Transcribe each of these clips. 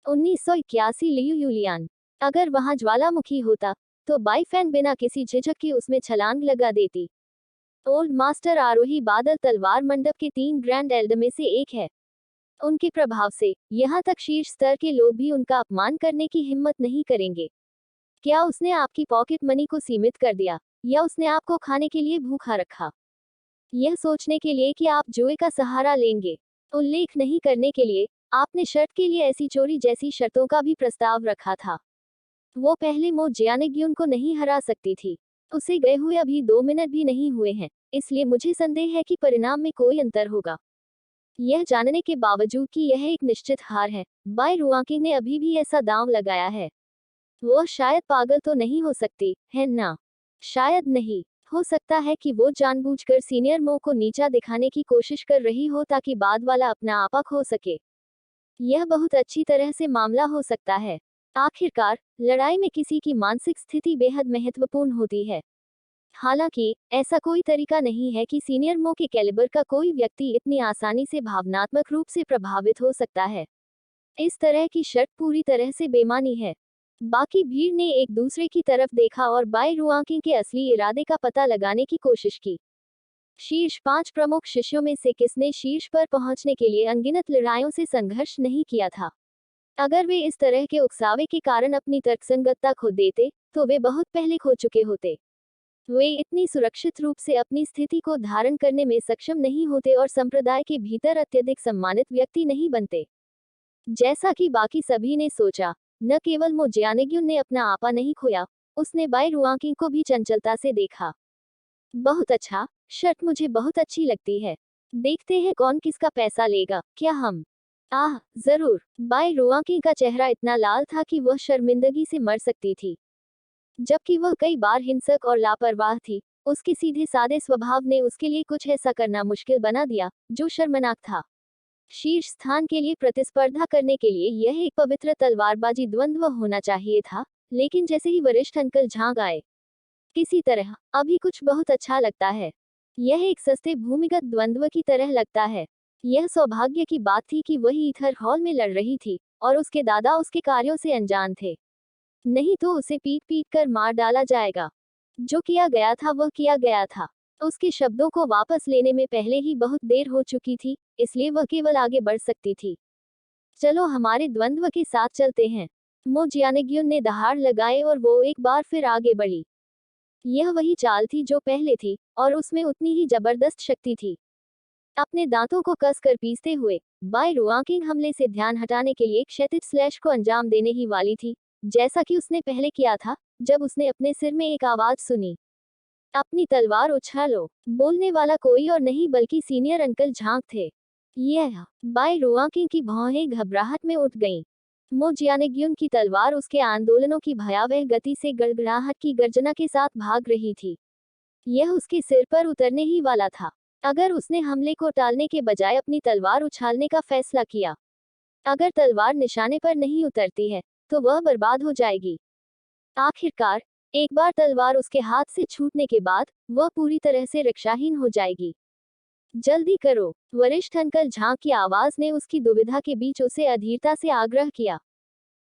1981 Liu यूलियान। अगर वहां ज्वालामुखी होता तो बाईफैन बिना किसी झिझक के उसमें छलांग लगा देती। ओल्ड मास्टर आरोही बादल तलवार मंडप के 3 ग्रैंड एल्डर में से एक है। उनके प्रभाव से यहाँ तक शीर्ष स्तर के लोग भी उनका अपमान करने की हिम्मत नहीं करेंगे। क्या उसने आपकी पॉकेट मनी को सीमित कर दिया, या उसने आपको खाने के लिए भूखा रखा? यह सोचने के लिए कि आप जुए का सहारा लेंगे। उल्लेख नहीं करने के लिए, आपने शर्त के लिए ऐसी चोरी जैसी शर्तों का भी प्रस्ताव रखा था। वो पहले मो जियानेग्युन को नहीं हरा सकती थी। उसे गए हुए अभी 2 मिनट भी नहीं हुए हैं, इसलिए मुझे संदेह है कि परिणाम में कोई अंतर होगा। यह जानने के बावजूद कि यह एक निश्चित हार है, बाई रुआकिंग ने अभी भी ऐसा दांव लगाया है। वो शायद पागल तो नहीं हो सकती है ना? शायद नहीं। हो सकता है कि वो जानबूझकर सीनियर मो को नीचा दिखाने की कोशिश कर रही हो ताकि बाद वाला अपना आपा खो सके। यह बहुत अच्छी तरह से मामला हो सकता है। आखिरकार, लड़ाई में किसी की मानसिक स्थिति बेहद महत्वपूर्ण होती है। हालांकि, ऐसा कोई तरीका नहीं है कि सीनियर मो के कैलिबर का कोई व्यक्ति इतनी आसानी से भावनात्मक रूप से प्रभावित हो सकता है। इस तरह की शर्त पूरी तरह से बेमानी है। बाकी भीड़ ने एक दूसरे की तरफ देखा और बाई रुआकिंग के असली इरादे का पता लगाने की कोशिश की। शीर्ष 5 प्रमुख शिष्यों में से किसने शीर्ष पर पहुंचने के लिए अनगिनत लड़ाइयों से संघर्ष नहीं किया था? अगर वे इस तरह के उकसावे के कारण अपनी तर्कसंगतता खो देते, तो वे बहुत पहले खो चुके होते। वे इतनी सुरक्षित रूप से अपनी स्थिति को धारण करने में सक्षम नहीं होते और संप्रदाय के भीतर अत्यधिक सम्मानित व्यक्ति नहीं बनते। जैसा कि बाकी सभी ने सोचा, न केवल मो जियानेग्युन ने अपना आपा नहीं खोया, उसने बाई रुआकिंग को भी चंचलता से देखा। बहुत अच्छा, शर्त मुझे बहुत अच्छी लगती है। देखते हैं कौन किसका पैसा लेगा, क्या हम? आह, जरूर। बाई रुआकिंग का चेहरा इतना लाल था कि वह शर्मिंदगी से मर सकती थी। जबकि वह कई बार हिंसक और लापरवाह थी, उसके सीधे सादे स्वभाव ने उसके लिए कुछ ऐसा करना मुश्किल बना दिया, जो शर्मनाक था। शीर्ष स्थान के लिए प्रतिस्पर्धा करने के लिए यह एक पवित्र तलवारबाजी द्वंद्व होना चाहिए था, लेकिन जैसे ही वरिष्ठ अंकल झांक आए, किसी तरह, अभी कुछ बहुत अच्छा लगता है। यह एक सस्ते भूमिगत द्वंद्व की तरह लगता है। यह सौभाग्य की बात थी कि वही ईथर हॉल में लड़ रही थी, और उसके दादा उसके कार्यों से अनजान थे। नहीं तो उसे पीट पीट कर मार डाला जाएगा। जो किया गया था वह किया गया था। उसके शब्दों को वापस लेने में पहले ही बहुत देर हो चुकी थी, इसलिए वह केवल आगे बढ़ सकती थी। चलो हमारे द्वंद्व के साथ चलते हैं। मो जियानेग्युन ने दहाड़ लगाए और वो एक बार फिर आगे बढ़ी। यह वही चाल थी जो पहले थी, और उसमें उतनी ही जबरदस्त शक्ति थी। अपने दांतों को कस कर पीसते हुए, बाई रुआकिंग हमले से ध्यान हटाने के लिए एक क्षैतिज स्लैश को अंजाम देने ही वाली थी, जैसा कि उसने पहले किया था, जब उसने अपने सिर में एक आवाज सुनी। अपनी तलवार उछालो। बोलने वाला कोई और नहीं बल्कि सीनियर अंकल झांक थे। यह बाई रुआकिंग की भौहें घबराहट में उठ गईं। मो जियानेग्युन की तलवार उसके आंदोलनों की भयावह गति से गड़गड़ाहट की गर्जना के साथ भाग रही थी। यह उसके सिर पर उतरने ही वाला था, अगर उसने हमले को टालने के बजाय अपनी तलवार उछालने का फैसला किया। अगर तलवार निशाने पर नहीं उतरती है, तो वह बर्बाद हो जाएगी। आखिरकार, एक बार तलवार उसके हाथ से छूटने के बाद, वह पूरी तरह से रक्षाहीन हो जाएगी। जल्दी करो, वरिष्ठ अंकल झांक की आवाज ने उसकी दुविधा के बीच उसे अधीरता से आग्रह किया।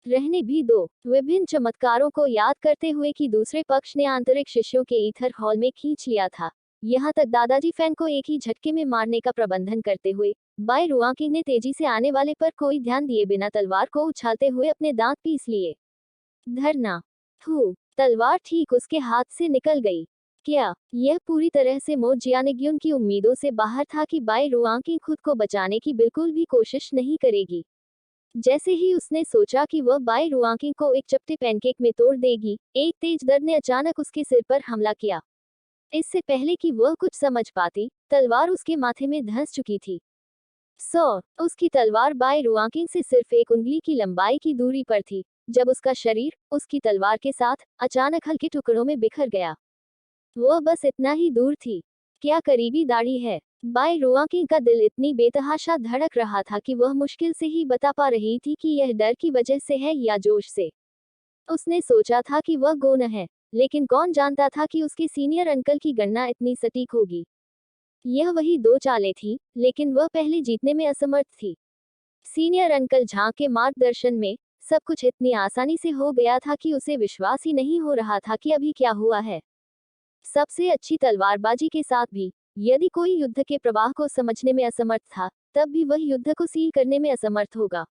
रहने भी दो। विभिन्न चमत्कारों को याद करते हुए कि दूसरे पक्ष ने आंतरिक शिष्यों के ईथर हॉल में खींच लिया था, यहाँ तक दादाजी फैन को एक ही झटके में मारने का प्रबंधन करते हुए, बाई रुआकिंग ने तेजी से आने वाले पर कोई ध्यान दिए बिना तलवार को उछालते हुए अपने दांत पीस लिए। धरना। थू। तलवार ठीक उसके हाथ से निकल गई। क्या यह पूरी तरह से मो जियानेग्युन की उम्मीदों से बाहर था कि बाई रुआकिंग खुद को बचाने की बिल्कुल भी कोशिश नहीं करेगी? जैसे ही उसने सोचा कि वह बाई रुआकिंग को एक चपटे पैनकेक में तोड़ देगी, एक तेज दर्द ने अचानक उसके सिर पर हमला किया। इससे पहले कि वह कुछ समझ पाती, तलवार उसके माथे में धंस चुकी थी। उसकी तलवार बाई रुआकिंग से सिर्फ एक उंगली की लंबाई की दूरी पर थी, जब उसका शरीर, उसकी तलवार के साथ, अचानक हल्के टुकड़ों में बिखर गया। वह बस इतना ही दूर थी। क्या करीबी दाढ़ी है? बाई रुआकिंग का दिल इतनी बेतहाशा धड़क रहा था कि वह मुश्किल से ही बता पा रही थी कि यह डर की वजह से है या जोश से। उसने सोचा था कि वह गौन है, लेकिन कौन जानता था कि उसके सीनियर अंकल की गणना इतनी सटीक होगी। यह वही दो चालें थीं, लेकिन वह पहले जीतने में असमर्थ थी। सीनियर अंकल झांग के मार्गदर्शन में सब कुछ इतनी आसानी से हो गया था कि उसे विश्वास ही नहीं हो रहा था कि अभी क्या हुआ है। सबसे अच्छी तलवारबाजी के साथ भी यदि कोई युद्ध के प्रवाह को समझने में असमर्थ था, तब भी वह युद्ध को सील करने में असमर्थ होगा।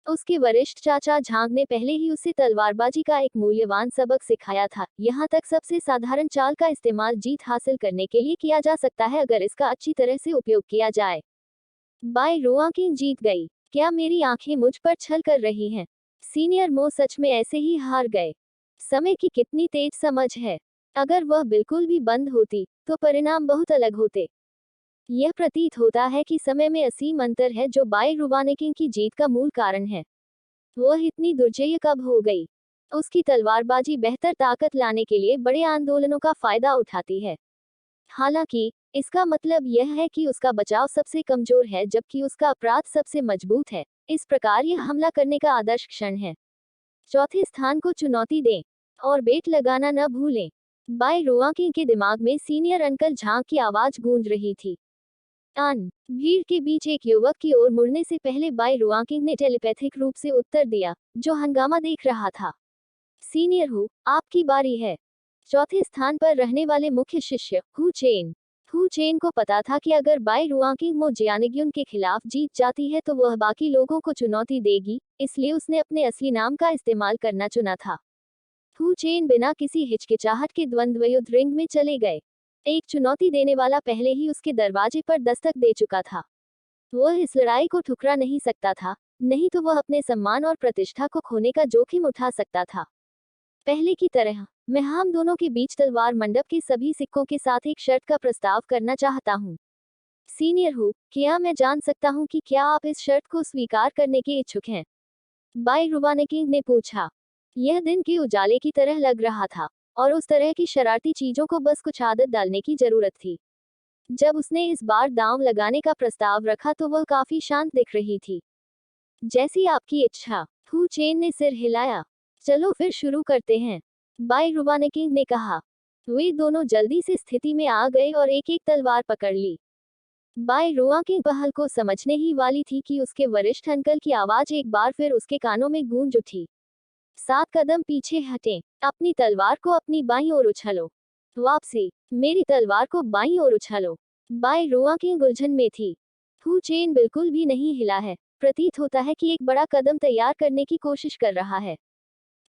उसके वरिष्ठ चाचा झांग ने पहले ही उसे तलवारबाजी का एक मूल्यवान सबक सिखाया था। यहाँ तक सबसे साधारण चाल का इस्तेमाल जीत हासिल करने के लिए किया जा सकता है अगर इसका अच्छी तरह से उपयोग किया जाए। बाय रोआकिंग जीत गई। क्या मेरी आंखें मुझ पर छल कर रही हैं? सीनियर मो सच में ऐसे ही हार गए। समय की कितनी तेज समझ है। अगर वह बिल्कुल भी बंद होती तो परिणाम बहुत अलग होते। यह प्रतीत होता है कि समय में असीम अंतर है जो बाय रुवानेकिंग की जीत का मूल कारण है। वह इतनी दुर्जेय कब हो गई? उसकी तलवारबाजी बेहतर ताकत लाने के लिए बड़े आंदोलनों का फायदा उठाती है। हालांकि इसका मतलब यह है कि उसका बचाव सबसे कमजोर है जबकि उसका अपराध सबसे मजबूत है। इस प्रकार यह हमला करने का आदर्श क्षण है। चौथे स्थान को चुनौती दें और बेट लगाना न भूलें। बाय रोआकिंग के दिमाग में सीनियर अंकल झांग की आवाज गूंज रही थी। भीड़ के बीच एक युवक की ओर मुड़ने से पहले बाय रुआकिंग ने टेलीपैथिक रूप से उत्तर दिया, जो हंगामा देख रहा था। सीनियर हु, आपकी बारी है। चौथे स्थान पर रहने वाले मुख्य शिष्य हु चेन को पता था कि अगर बाय रुआकिंग मो जियानिग्युन के खिलाफ जीत जाती है तो वह बाकी लोगों को चुनौती देगी, इसलिए उसने अपने असली नाम का इस्तेमाल करना चुना था। हु चेन बिना किसी हिचकिचाहट के द्वंद्वयुद्ध रिंग में चले गए। एक चुनौती देने वाला पहले ही उसके दरवाजे पर दस्तक दे चुका था। वह इस लड़ाई को ठुकरा नहीं सकता था, नहीं तो वह अपने सम्मान और प्रतिष्ठा को खोने का जोखिम उठा सकता था। पहले की तरह मैं हम दोनों के बीच तलवार मंडप के सभी सिक्कों के साथ एक शर्त का प्रस्ताव करना चाहता हूँ। सीनियर हूँ, क्या मैं जान सकता हूँ कि क्या आप इस शर्त को स्वीकार करने के इच्छुक हैं? बाय रुवानेकिंग ने पूछा। यह दिन के उजाले की तरह लग रहा था और उस तरह की शरारती चीजों को बस कुछ आदत डालने की जरूरत थी। जब उसने इस बार दांव लगाने का प्रस्ताव रखा तो वह काफी शांत दिख रही थी। जैसी आपकी इच्छा, हु चेन ने सिर हिलाया। चलो फिर शुरू करते हैं, बाय रुवानेकिंग ने कहा। वे दोनों जल्दी से स्थिति में आ गए और एक एक तलवार पकड़ ली। बाय रोआ की पहल को समझने ही वाली थी कि उसके वरिष्ठ अंकल की आवाज एक बार फिर उसके कानों में गूंज उठी। 7 कदम पीछे हटें, अपनी तलवार को अपनी बाईं ओर उछालो। वापसी, मेरी तलवार को बाईं ओर उछालो। बाय रोआ की उलझन में थी। हु चेन बिल्कुल भी नहीं हिला है, प्रतीत होता है कि एक बड़ा कदम तैयार करने की कोशिश कर रहा है।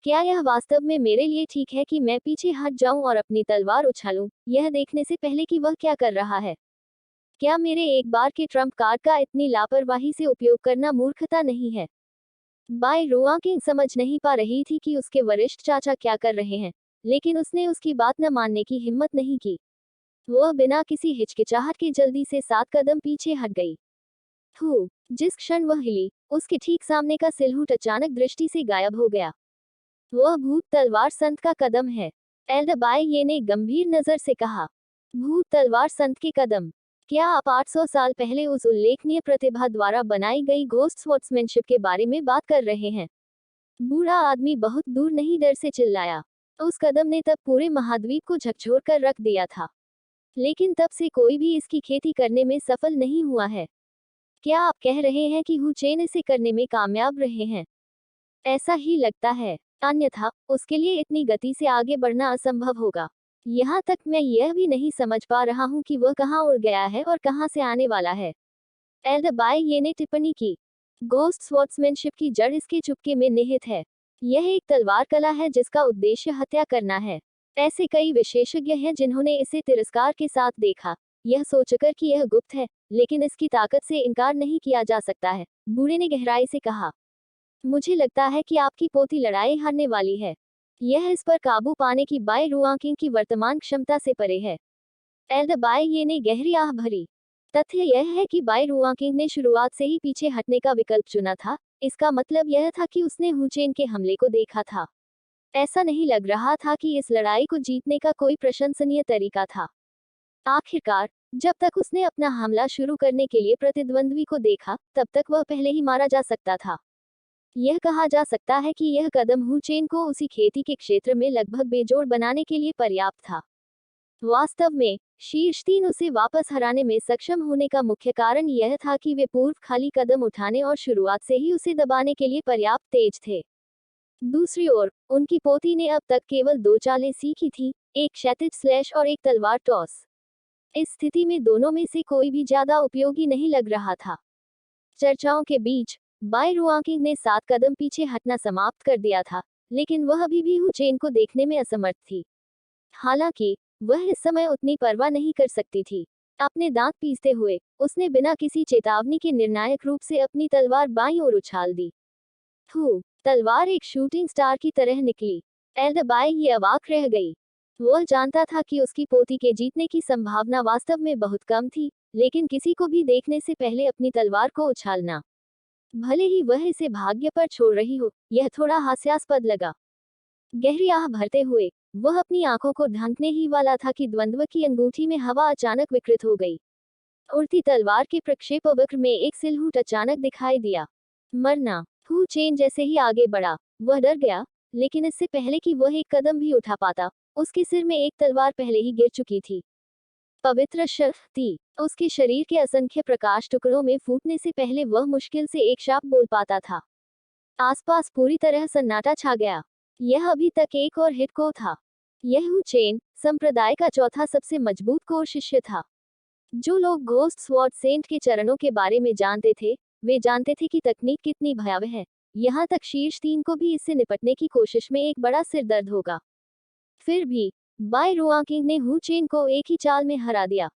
क्या यह वास्तव में मेरे लिए ठीक है कि मैं पीछे हट जाऊं और अपनी तलवार उछालूं, यह देखने से पहले कि वह क्या कर रहा है? क्या मेरे एक बार के ट्रम्प कार्ड का इतनी लापरवाही से उपयोग करना मूर्खता नहीं है? बाय रोआ किंग समझ नहीं पा रही थी कि उसके वरिष्ठ चाचा क्या कर रहे हैं, लेकिन उसने उसकी बात न मानने की हिम्मत नहीं की। वह बिना किसी हिचकिचाहट के जल्दी से 7 कदम पीछे हट गई। जिस क्षण वह हिली, उसके ठीक सामने का सिलहुट अचानक दृष्टि से गायब हो गया। वह भूत तलवार संत का कदम है, एल्डबाय ये ने गंभीर नजर से कहा। भूत तलवार संत के कदम। क्या आप 800 साल पहले उस उल्लेखनीय प्रतिभा द्वारा बनाई गई घोस्ट स्वॉर्ड्समैनशिप के बारे में बात कर रहे हैं? बूढ़ा आदमी बहुत दूर नहीं डर से चिल्लाया। उस कदम ने तब पूरे महाद्वीप को झकझोर कर रख दिया था, लेकिन तब से कोई भी इसकी खेती करने में सफल नहीं हुआ है। क्या आप कह रहे हैं कि हु चेन इसे करने में कामयाब रहे हैं? ऐसा ही लगता है, अन्यथा उसके लिए इतनी गति से आगे बढ़ना असंभव होगा। यहाँ तक मैं यह भी नहीं समझ पा रहा हूँ कि वह कहाँ उड़ गया है और कहाँ से आने वाला है, एल्डबाय ये ने टिप्पणी की। घोस्ट स्वॉर्ड्समैनशिप की जड़ इसके चुपके में निहित है। यह एक तलवार कला है जिसका उद्देश्य हत्या करना है। ऐसे कई विशेषज्ञ हैं जिन्होंने इसे तिरस्कार के साथ देखा, यह सोचकर कि यह गुप्त है, लेकिन इसकी ताकत से इनकार नहीं किया जा सकता है, बूढ़े ने गहराई से कहा। मुझे लगता है कि आपकी पोती लड़ाई हारने वाली है। यह इस पर काबू पाने की बाय रुआकिंग की वर्तमान क्षमता से परे है, एल्डबाय ये ने गहरी आह भरी। तथ्य यह है कि बाय रुआकिंग ने शुरुआत से ही पीछे हटने का विकल्प चुना था। इसका मतलब यह था कि उसने हुचेन के हमले को देखा था। ऐसा नहीं लग रहा था कि इस लड़ाई को जीतने का कोई प्रशंसनीय तरीका था। आखिरकार, जब तक उसने अपना हमला शुरू करने के लिए प्रतिद्वंद्वी को देखा, तब तक वह पहले ही मारा जा सकता था। यह कहा जा सकता है कि यह कदम हुचेन को उसी खेती के क्षेत्र में लगभग बेजोड़ बनाने के लिए पर्याप्त था। वास्तव में शीर्ष 3 उसे वापस हराने में सक्षम होने का मुख्य कारण यह था कि वे पूर्व खाली कदम उठाने और शुरुआत से ही उसे दबाने के लिए पर्याप्त तेज थे। दूसरी ओर उनकी पोती ने अब तक केवल 2 चालें सीखी थीं, एक क्षैतिज स्लैश और एक तलवार टॉस। इस स्थिति में दोनों में से कोई भी ज्यादा उपयोगी नहीं लग रहा था। चर्चाओं के बीच बाई रुआंकिंग ने 7 कदम पीछे हटना समाप्त कर दिया था, लेकिन वह अभी भी हु चेन को देखने में असमर्थ थी। हालांकि वह इस समय उतनी परवाह नहीं कर सकती थी। अपने दांत पीसते हुए उसने बिना किसी चेतावनी के निर्णायक रूप से अपनी तलवार बाईं ओर उछाल दी। तलवार एक शूटिंग स्टार की तरह निकली। एल्डबाई ये अवाक रह गई। वह जानता था कि उसकी पोती के जीतने की संभावना वास्तव में बहुत कम थी, लेकिन किसी को भी देखने से पहले अपनी तलवार को उछालना, भले ही वह इसे भाग्य पर छोड़ रही हो, यह थोड़ा हास्यास्पद लगा। गहरी आह भरते हुए वह अपनी आंखों को ढांकने ही वाला था कि द्वंद्व की अंगूठी में हवा अचानक विकृत हो गई। उड़ती तलवार के प्रक्षेपवक्र में एक सिलहूट अचानक दिखाई दिया। मरना। हु चेन जैसे ही आगे बढ़ा, वह डर गया, लेकिन इससे पहले कि वह एक कदम भी उठा पाता, उसके सिर में एक तलवार पहले ही गिर चुकी थी। पवित्र शक्ति। उसके शरीर के असंख्य प्रकाश टुकड़ों में फूटने से पहले वह मुश्किल से एक शाप बोल पाता था। आसपास पूरी तरह सन्नाटा छा गया। यह अभी तक एक और हिट को था। यह हु चेन संप्रदाय का चौथा सबसे मजबूत कोर शिष्य था। जो लोग घोस्ट स्वॉर्ड सेंट के चरणों के बारे में जानते थे, वे जानते थे कि तकनीक कितनी भयावह है। यहाँ तक शीर्ष 3 को भी इससे निपटने की कोशिश में एक बड़ा सिर दर्द होगा। फिर भी बाई रुआंकिंग ने हु चेन को एक ही चाल में हरा दिया।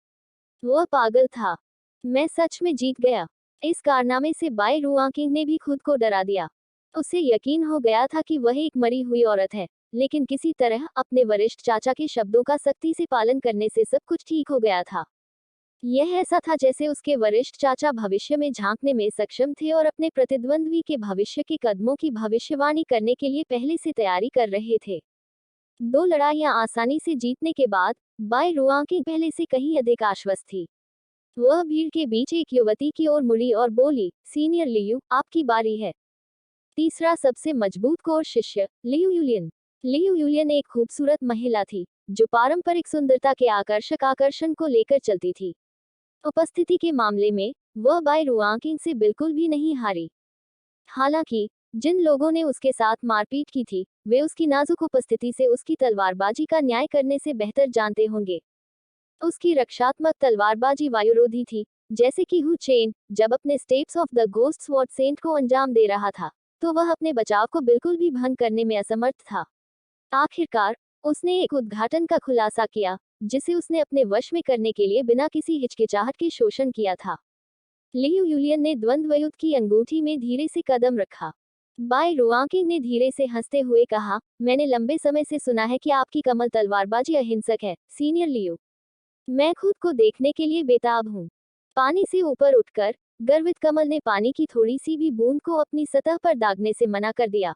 वह पागल था। मैं सच में जीत गया। इस कारनामे से बाई रुआंकिंग ने भी खुद को डरा दिया। उसे यकीन हो गया था कि वह एक मरी हुई औरत है, लेकिन किसी तरह अपने वरिष्ठ चाचा के शब्दों का सख्ती से पालन करने से सब कुछ ठीक हो गया था। यह ऐसा था जैसे उसके वरिष्ठ चाचा भविष्य में झांकने में सक्षम थे और अपने प्रतिद्वंद्वी के भविष्य के कदमों की भविष्यवाणी करने के लिए पहले से तैयारी कर रहे थे। 2 लड़ाइयां आसानी से जीतने के बाद बाई रुआंकिंग पहले से कहीं अधिक आश्वस्त थी। वह भीड़ के बीच एक युवती की ओर मुड़ी और बोली, सीनियर लियू, आपकी बारी है। तीसरा सबसे मजबूत कोर शिष्य, लियू यूलियन। लियू यूलियन एक खूबसूरत महिला थी, जो पारंपरिक सुंदरता के आकर्षण को लेकर चलती थी। उपस्थिति के मामले में वह बाई रुआंकिंग से बिल्कुल भी नहीं हारी। हालांकि जिन लोगों ने उसके साथ मारपीट की थी, वे उसकी नाजुक उपस्थिति से उसकी तलवारबाजी का न्याय करने से बेहतर जानते होंगे। उसकी रक्षात्मक तलवारबाजी वायुरोधी थी, जैसे कि हु चेन जब अपने steps of the ghost sword saint को अंजाम दे रहा था, तो वह अपने बचाव को बिल्कुल भी भंग करने में असमर्थ था। आखिरकार उसने एक उद्घाटन का खुलासा किया, जिसे उसने अपने वश में करने के लिए बिना किसी हिचकिचाहट के शोषण किया था। लियू यूलियन ने द्वंद्वयुद्ध की अंगूठी में धीरे से कदम रखा। बाई रुआंकिंग ने धीरे से हंसते हुए कहा, मैंने लंबे समय से सुना है कि आपकी कमल तलवारबाजी अहिंसक है, सीनियर लियू। मैं खुद को देखने के लिए बेताब हूँ। पानी से ऊपर उठकर गर्वित कमल ने पानी की थोड़ी सी भी बूंद को अपनी सतह पर दागने से मना कर दिया।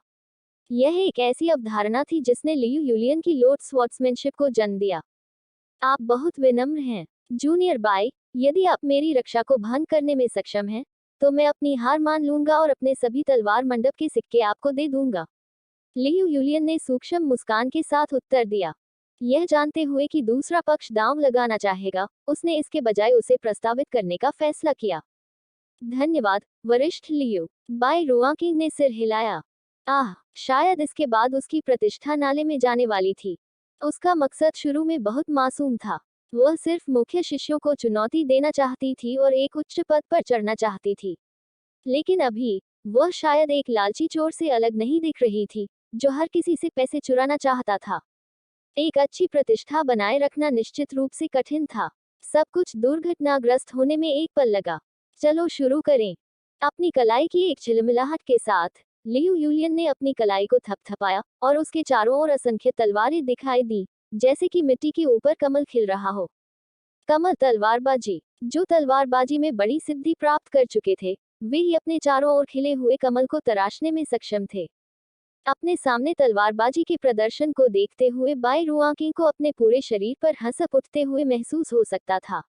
यह एक ऐसी अवधारणा थी जिसने लियू यूलियन की लोड स्वॉर्ड्समैनशिप को जन्म दिया। आप बहुत विनम्र हैं, जूनियर बाई। यदि आप मेरी रक्षा को भंग करने में सक्षम हैं, तो मैं अपनी हार मान लूंगा और अपने सभी तलवार मंडप के सिक्के आपको दे दूंगा। लियू यूलियन ने सूक्ष्म मुस्कान के साथ उत्तर दिया। यह जानते हुए कि दूसरा पक्ष दांव लगाना चाहेगा, उसने इसके बजाय उसे प्रस्तावित करने का फैसला किया। धन्यवाद, वरिष्ठ लियू। बाई रुआंकिंग ने सिर हिलाया। शायद इसके बाद उसकी प्रतिष्ठा नाले में जाने वाली थी। उसका मकसद शुरू में बहुत मासूम था। वह सिर्फ मुख्य शिष्यों को चुनौती देना चाहती थी और एक उच्च पद पर चढ़ना चाहती थी। लेकिन अभी वह शायद एक लालची चोर से अलग नहीं दिख रही थी, जो हर किसी से पैसे चुराना चाहता था। एक अच्छी प्रतिष्ठा बनाए रखना निश्चित रूप से कठिन था। सब कुछ दुर्घटनाग्रस्त होने में एक पल लगा। चलो शुरू करें। अपनी कलाई की एक झिलमिलाहट के साथ लियू यूलियन ने अपनी कलाई को थपथपाया और उसके चारों ओर असंख्य तलवारें दिखाई दी, जैसे कि मिट्टी के ऊपर कमल खिल रहा हो। कमल तलवारबाजी। जो तलवारबाजी में बड़ी सिद्धि प्राप्त कर चुके थे, वे ही अपने चारों ओर खिले हुए कमल को तराशने में सक्षम थे। अपने सामने तलवारबाजी के प्रदर्शन को देखते हुए बाई रुआंकिंग को अपने पूरे शरीर पर हंसप उठते हुए महसूस हो सकता था।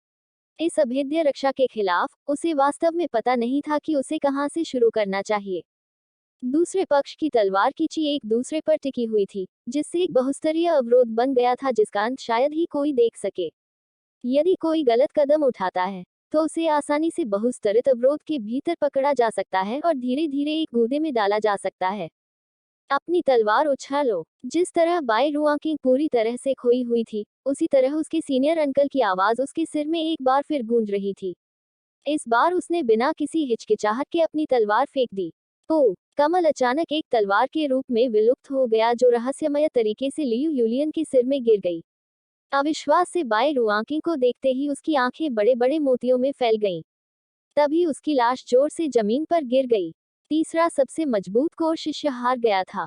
इस अभेद्य रक्षा के खिलाफ उसे वास्तव में पता नहीं था कि उसे कहां से शुरू करना चाहिए। दूसरे पक्ष की तलवार की ची एक दूसरे पर टिकी हुई थी, जिससे एक बहुस्तरीय अवरोध बन गया था जिसका अंत शायद ही कोई देख सके। यदि कोई गलत कदम उठाता है तो उसे आसानी से बहुस्तरित अवरोध के भीतर पकड़ा जा सकता है और धीरे धीरे एक गूदे में डाला जा सकता है। अपनी तलवार उछालो। जिस तरह बाई रुआंकिंग पूरी तरह से खोई हुई थी, उसी तरह उसके सीनियर अंकल की आवाज उसके सिर में एक बार फिर गूंज रही थी। इस बार उसने बिना किसी हिचकिचाहट के अपनी तलवार फेंक दी। ओ, कमल अचानक एक तलवार के रूप में विलुप्त हो गया जो रहस्यमय तरीके से लियू यूलियन के सिर में गिर गई। अविश्वास से बाई रुआंकिंग को देखते ही उसकी आंखें बड़े बड़े मोतियों में फैल गईं। तभी उसकी लाश जोर से जमीन पर गिर गई। तीसरा सबसे मजबूत कोर शिष्य हार गया था।